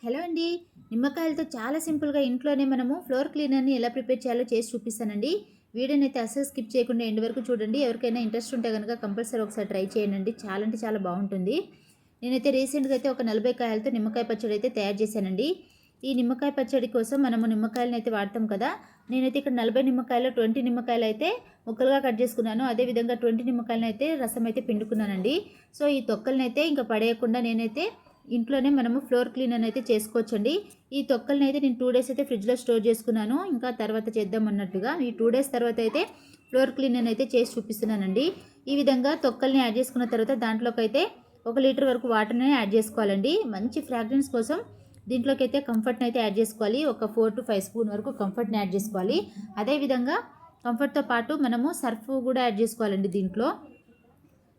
Hello అండి. నిమ్మకాయలతో చాలా సింపుల్గా ఇంట్లోనే మనము ఫ్లోర్ క్లీనర్ని ఎలా ప్రిపేర్ చేయాలో చేసి చూపిస్తానండి. వీడియోని అయితే అస్సలు స్కిప్ చేయకుండా ఎండ్ వరకు చూడండి. ఎవరికైనా ఇంట్రెస్ట్ ఉంటే కనుక కంపల్సరీ ఒకసారి ట్రై చేయండి. చాలా అంటే చాలా బాగుంటుంది. నేనైతే రీసెంట్గా అయితే ఒక 40 కాయలతో నిమ్మకాయ పచ్చడి అయితే తయారు చేశానండి. ఈ నిమ్మకాయ పచ్చడి కోసం మనము నిమ్మకాయలను అయితే వాడతాం కదా. నేనైతే ఇక్కడ 40 నిమ్మకాయలు 20 నిమ్మకాయలు అయితే ముక్కలుగా కట్ చేసుకున్నాను. అదేవిధంగా 20 నిమ్మకాయలను అయితే రసం అయితే పిండుకున్నానండి. సో ఈ తొక్కలను అయితే ఇంకా పడేయకుండా నేనైతే ఇంట్లోనే మనము ఫ్లోర్ క్లీనర్ అయితే చేసుకోవచ్చండి. ఈ తొక్కల్ని అయితే నేను 2 డేస్ అయితే ఫ్రిడ్జ్లో స్టోర్ చేసుకున్నాను. ఇంకా తర్వాత చేద్దాం అన్నట్టుగా ఈ 2 డేస్ తర్వాత అయితే ఫ్లోర్ క్లీనర్ అయితే చేసి చూపిస్తున్నానండి. ఈ విధంగా తొక్కల్ని యాడ్ చేసుకున్న తర్వాత దాంట్లోకి అయితే 1 లీటర్ వరకు వాటర్ని యాడ్ చేసుకోవాలండి. మంచి ఫ్రాగ్రెన్స్ కోసం దీంట్లోకి అయితే కంఫర్ట్ని అయితే యాడ్ చేసుకోవాలి. ఒక 4 to 5 స్పూన్ వరకు కంఫర్ట్ని యాడ్ చేసుకోవాలి. అదేవిధంగా కంఫర్ట్తో పాటు మనము సర్ఫ్ కూడా యాడ్ చేసుకోవాలండి. దీంట్లో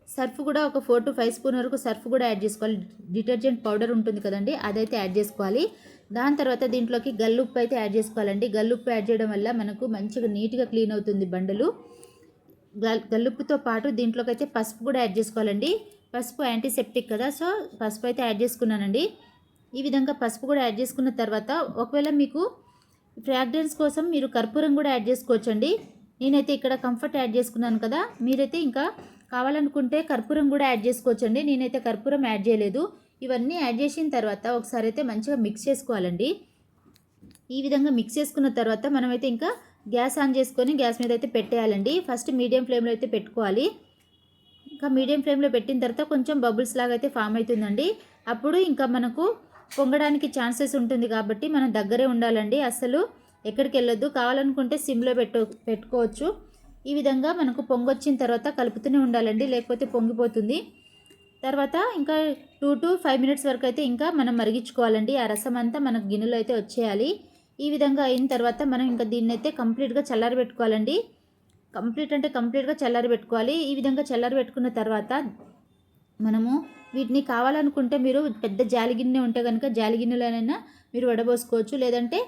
సర్ఫ్ కూడా ఒక 4 to 5 స్పూన్ వరకు సర్ఫ్ కూడా యాడ్ చేసుకోవాలి. డిటర్జెంట్ పౌడర్ ఉంటుంది కదండి, అదైతే యాడ్ చేసుకోవాలి. దాని తర్వాత దీంట్లోకి గల్లుప్పు అయితే యాడ్ చేసుకోవాలండి. గల్లుప్పు యాడ్ చేయడం వల్ల మనకు మంచిగా నీట్గా క్లీన్ అవుతుంది బండలు. గల్లుప్పుతో పాటు దీంట్లోకి అయితే పసుపు కూడా యాడ్ చేసుకోవాలండి. పసుపు యాంటీసెప్టిక్ కదా, సో పసుపు అయితే యాడ్ చేసుకున్నానండి. ఈ విధంగా పసుపు కూడా యాడ్ చేసుకున్న తర్వాత ఒకవేళ మీకు ఫ్రాగ్రెన్స్ కోసం మీరు కర్పూరం కూడా యాడ్ చేసుకోవచ్చండి. నేనైతే ఇక్కడ కంఫర్ట్ యాడ్ చేసుకున్నాను కదా, మీరైతే ఇంకా కావాలనుకుంటే కర్పూరం కూడా యాడ్ చేసుకోవచ్చండి. నేనైతే కర్పూరం యాడ్ చేయలేదు. ఇవన్నీ యాడ్ చేసిన తర్వాత ఒకసారి అయితే మంచిగా మిక్స్ చేసుకోవాలండి. ఈ విధంగా మిక్స్ చేసుకున్న తర్వాత మనమైతే ఇంకా గ్యాస్ ఆన్ చేసుకొని గ్యాస్ మీద అయితే పెట్టేయాలండి. ఫస్ట్ మీడియం ఫ్లేమ్లో అయితే పెట్టుకోవాలి. ఇంకా మీడియం ఫ్లేమ్లో పెట్టిన తర్వాత కొంచెం బబుల్స్ లాగా అయితే ఫామ్ అవుతుందండి. అప్పుడు ఇంకా మనకు పొంగడానికి ఛాన్సెస్ ఉంటుంది కాబట్టి మనం దగ్గరే ఉండాలండి. అస్సలు ఎక్కడికి వెళ్ళొద్దు. కావాలనుకుంటే సిమ్లో పెట్టుకోవచ్చు. ఈ విధంగా మనకు పొంగొచ్చిన తర్వాత కలుపుతూనే ఉండాలండి, లేకపోతే పొంగిపోతుంది. తర్వాత ఇంకా 2 to 5 మినిట్స్ వరకు అయితే ఇంకా మనం మరిగించుకోవాలండి. ఆ రసం అంతా మనకు గిన్నెలో అయితే వచ్చేయాలి. ఈ విధంగా అయిన తర్వాత మనం ఇంకా దీన్ని అయితే కంప్లీట్గా చల్లారబెట్టుకోవాలండి. కంప్లీట్గా చల్లారబెట్టుకోవాలి. ఈ విధంగా చల్లారబెట్టుకున్న తర్వాత మనము వీటిని కావాలనుకుంటే మీరు పెద్ద జాలి గిన్నె ఉంటే కనుక జాలి గిన్నెలోనైనా మీరు వడబోసుకోవచ్చు. లేదంటే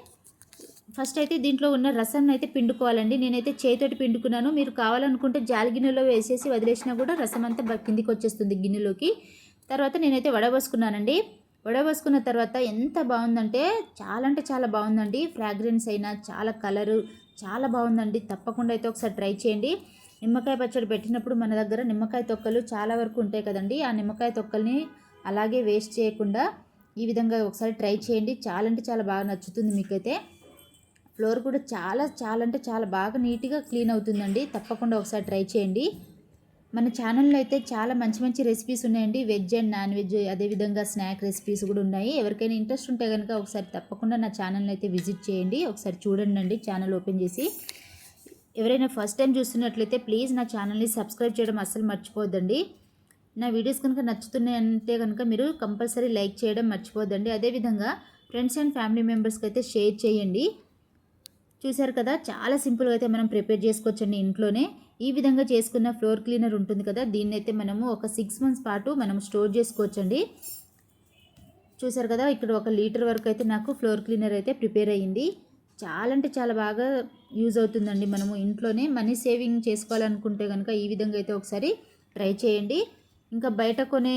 ఫస్ట్ అయితే దీంట్లో ఉన్న రసం అయితే పిండుకోవాలండి. నేనైతే చేతితోటి పిండుకున్నాను. మీరు కావాలనుకుంటే జాలి గిన్నెలో వేసేసి వదిలేసినా కూడా రసం అంతా కిందికి వచ్చేస్తుంది గిన్నెలోకి. తర్వాత నేనైతే వడబోసుకున్నానండి. వడబోసుకున్న తర్వాత ఎంత బాగుందంటే చాలా బాగుందండి. ఫ్రాగ్రెన్స్ అయినా చాలా కలరు చాలా బాగుందండి. తప్పకుండా అయితే ఒకసారి ట్రై చేయండి. నిమ్మకాయ పచ్చడి పెట్టినప్పుడు మన దగ్గర నిమ్మకాయ తొక్కలు చాలా వరకు ఉంటాయి కదండి. ఆ నిమ్మకాయ తొక్కల్ని అలాగే వేస్ట్ చేయకుండా ఈ విధంగా ఒకసారి ట్రై చేయండి. చాలా బాగా నచ్చుతుంది మీకైతే. ఫ్లోర్ కూడా చాలా బాగా నీట్గా క్లీన్ అవుతుందండి. తప్పకుండా ఒకసారి ట్రై చేయండి. మన ఛానల్లో అయితే చాలా మంచి రెసిపీస్ ఉన్నాయండి. వెజ్ అండ్ నాన్ వెజ్, అదేవిధంగా స్నాక్ రెసిపీస్ కూడా ఉన్నాయి. ఎవరికైనా ఇంట్రెస్ట్ ఉంటే కనుక ఒకసారి తప్పకుండా నా ఛానల్ని అయితే విజిట్ చేయండి. ఒకసారి చూడండి ఛానల్ ఓపెన్ చేసి. ఎవరైనా ఫస్ట్ టైం చూస్తున్నట్లయితే ప్లీజ్ నా ఛానల్ని సబ్స్క్రైబ్ చేయడం అస్సలు మర్చిపోద్దండి. నా వీడియోస్ కనుక నచ్చుతున్నాయంటే కనుక మీరు కంపల్సరీ లైక్ చేయడం మర్చిపోద్దండి. అదేవిధంగా ఫ్రెండ్స్ అండ్ ఫ్యామిలీ మెంబర్స్కి అయితే షేర్ చేయండి. చూసారు కదా, చాలా సింపుల్గా అయితే మనం ప్రిపేర్ చేసుకోవచ్చండి ఇంట్లోనే. ఈ విధంగా చేసుకున్న ఫ్లోర్ క్లీనర్ ఉంటుంది కదా, దీన్ని అయితే మనము ఒక 6 months పాటు మనం స్టోర్ చేసుకోవచ్చండి. చూసారు కదా, ఇక్కడ 1 లీటర్ వరకు అయితే నాకు ఫ్లోర్ క్లీనర్ అయితే ప్రిపేర్ అయ్యింది. చాలా బాగా యూజ్ అవుతుందండి. మనము ఇంట్లోనే మనీ సేవింగ్ చేసుకోవాలనుకుంటే కనుక ఈ విధంగా అయితే ఒకసారి ట్రై చేయండి. ఇంకా బయట కొనే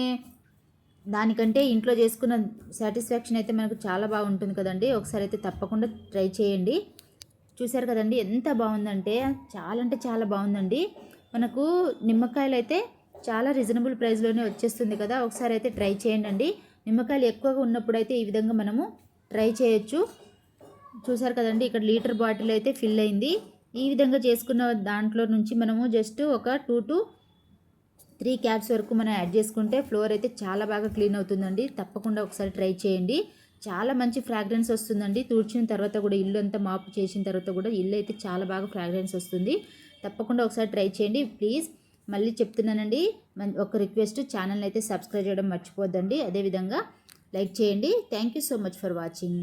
దానికంటే ఇంట్లో చేసుకున్న సాటిస్ఫాక్షన్ అయితే మనకు చాలా బాగుంటుంది కదండి. ఒకసారి అయితే తప్పకుండా ట్రై చేయండి. చూసారు కదండి, ఎంత బాగుందంటే చాలా బాగుందండి. మనకు నిమ్మకాయలు అయితే చాలా రీజనబుల్ ప్రైస్లోనే వచ్చేస్తుంది కదా. ఒకసారి అయితే ట్రై చేయండి. నిమ్మకాయలు ఎక్కువగా ఉన్నప్పుడు అయితే ఈ విధంగా మనము ట్రై చేయొచ్చు. చూసారు కదండి, ఇక్కడ లీటర్ బాటిల్ అయితే ఫిల్ అయింది. ఈ విధంగా చేసుకున్న దాంట్లో నుంచి మనము జస్ట్ ఒక 2 to 3 క్యాప్స్ వరకు మనం యాడ్ చేసుకుంటే ఫ్లోర్ అయితే చాలా బాగా క్లీన్ అవుతుందండి. తప్పకుండా ఒకసారి ట్రై చేయండి. చాలా మంచి ఫ్రాగ్రెన్స్ వస్తుందండి. తుడిచిన తర్వాత కూడా ఇల్లు అంతా మాపు చేసిన తర్వాత కూడా ఇల్లు అయితే చాలా బాగా ఫ్రాగ్రెన్స్ వస్తుంది. తప్పకుండా ఒకసారి ట్రై చేయండి ప్లీజ్. మళ్ళీ చెప్తున్నానండి, ఒక రిక్వెస్ట్, ఛానల్ అయితే సబ్స్క్రైబ్ చేయడం మర్చిపోద్దండి. అదేవిధంగా లైక్ చేయండి. Thank you so much for watching.